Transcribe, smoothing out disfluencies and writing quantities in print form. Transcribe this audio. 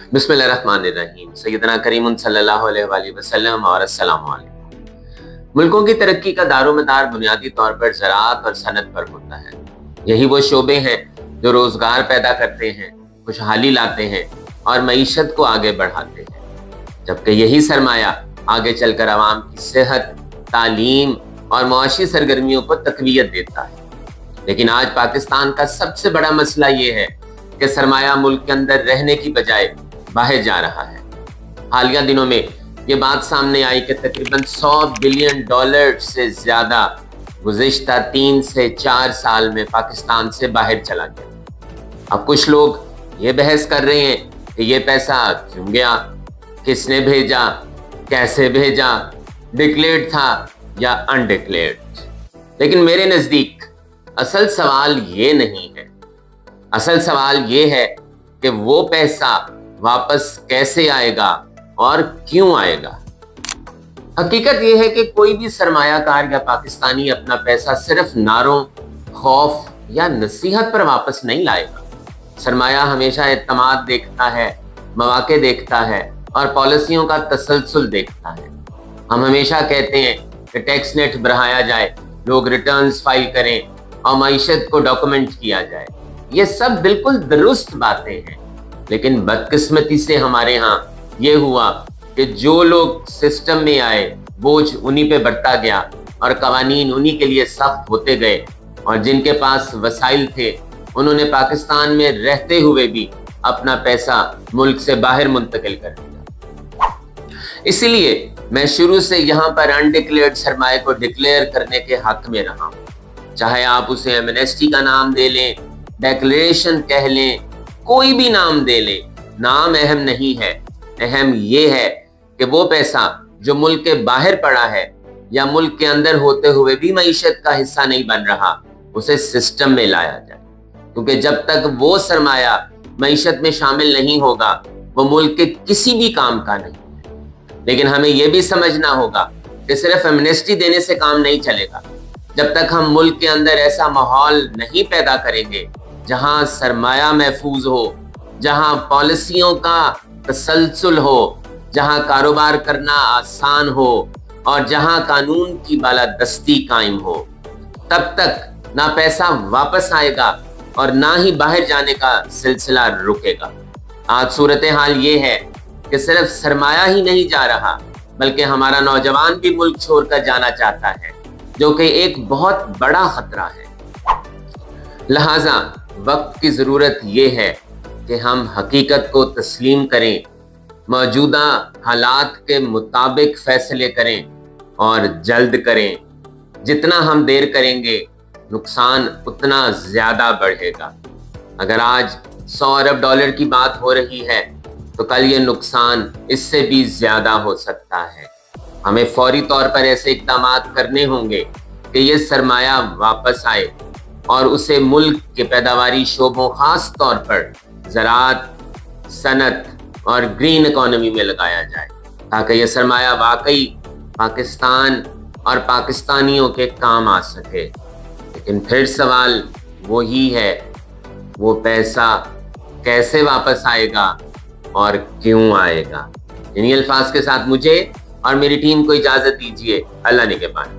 बिस्मिल्लाहिर्रहमानिर्रहीम। सैयदना करीम सल्लल्लाहु अलैहि वसल्लम और अस्सलामु अलैकुम। मुल्कों की तरक्की का दारोमदार बुनियादी तौर पर ज़राअत और सनत पर होता है। यही वो शोबे हैं जो रोज़गार पैदा करते हैं, खुशहाली लाते हैं और मईशत को आगे बढ़ाते हैं, जबकि यही सरमाया आगे चलकर आवाम की सेहत, तालीम और मुआशी सरगर्मियों को तक़वियत देता है। लेकिन आज पाकिस्तान का सबसे बड़ा मसला ये है कि सरमाया मुल्क के अंदर रहने की बजाय बाहर जा रहा है। हालिया दिनों में ये बात सामने आई कि तकरीबन $100 बिलियन से ज्यादा गुज़िश्ता 3 से 4 साल में पाकिस्तान से बाहर चला गया। अब कुछ लोग ये बहस कर रहे हैं कि ये पैसा क्यों गया, किसने भेजा, कैसे भेजा, डिक्लेयर्ड था या अनडिक्लेयर्ड। लेकिन मेरे नज़दीक असल सवाल ये नहीं है। असल सवाल ये है कि वो पैसा वापस कैसे आएगा और क्यों आएगा। हकीकत यह है कि कोई भी सरमायाकार या पाकिस्तानी अपना पैसा सिर्फ नारों, खौफ या नसीहत पर वापस नहीं लाएगा। सरमाया हमेशा एतमाद देखता है, मौके देखता है और पॉलिसियों का तसलसल देखता है। हम हमेशा कहते हैं कि टैक्स नेट बढ़ाया जाए, लोग रिटर्न्स फाइल करें और मईशत को डॉक्यूमेंट किया जाए। ये सब बिल्कुल दुरुस्त बातें हैं, लेकिन बदकिस्मती से हमारे यहाँ ये हुआ कि जो लोग सिस्टम में आए बोझ उन्हीं पे बढ़ता गया और कवानीन उन्हीं के लिए सख्त होते गए, और जिनके पास वसाइल थे उन्होंने पाकिस्तान में रहते हुए भी अपना पैसा मुल्क से बाहर मुंतकिल कर दिया। इसीलिए मैं शुरू से यहाँ पर अनडिक्लेयर्ड सरमाए को डिक्लेयर करने के हक में रहा हूँ। चाहे आप उसे एमनेस्टी का नाम दे लें, डिक्लेरेशन कह लें, कोई भी नाम दे ले, नाम अहम नहीं है। अहम ये है कि वो पैसा जो मुल्क के बाहर पड़ा है या मुल्क के अंदर होते हुए भी मईशत का हिस्सा नहीं बन रहा, उसे सिस्टम में लाया जाए, क्योंकि जब तक वो सरमाया मईशत में शामिल नहीं होगा वो मुल्क के किसी भी काम का नहीं है। लेकिन हमें यह भी समझना होगा कि सिर्फ एमनेस्टी देने से काम नहीं चलेगा। जब तक हम मुल्क के अंदर ऐसा माहौल नहीं पैदा करेंगे जहां सरमाया महफूज हो, जहां पॉलिसियों का तसलसल हो, जहां कारोबार करना आसान हो और जहां कानून की बालादस्ती कायम हो, तब तक ना पैसा वापस आएगा और ना ही बाहर जाने का सिलसिला रुकेगा। आज सूरत हाल ये है कि सिर्फ सरमाया ही नहीं जा रहा, बल्कि हमारा नौजवान भी मुल्क छोड़कर जाना चाहता है, जो कि एक बहुत बड़ा खतरा है। लिहाजा वक्त की ज़रूरत ये है कि हम हकीकत को तस्लीम करें, मौजूदा हालात के मुताबिक फ़ैसले करें और जल्द करें। जितना हम देर करेंगे नुकसान उतना ज़्यादा बढ़ेगा। अगर आज $100 अरब की बात हो रही है तो कल ये नुकसान इससे भी ज़्यादा हो सकता है। हमें फौरी तौर पर ऐसे इक़दाम करने होंगे कि ये सरमाया वापस आए और उसे मुल्क के पैदावारी शोबों, खास तौर पर ज़राअत, सनत और ग्रीन इकोनॉमी में लगाया जाए, ताकि यह सरमाया वाकई पाकिस्तान और पाकिस्तानियों के काम आ सके। लेकिन फिर सवाल वही है, वो पैसा कैसे वापस आएगा और क्यों आएगा। इन्हीं अल्फाज के साथ मुझे और मेरी टीम को इजाज़त दीजिए। अल्लाह निगहबान।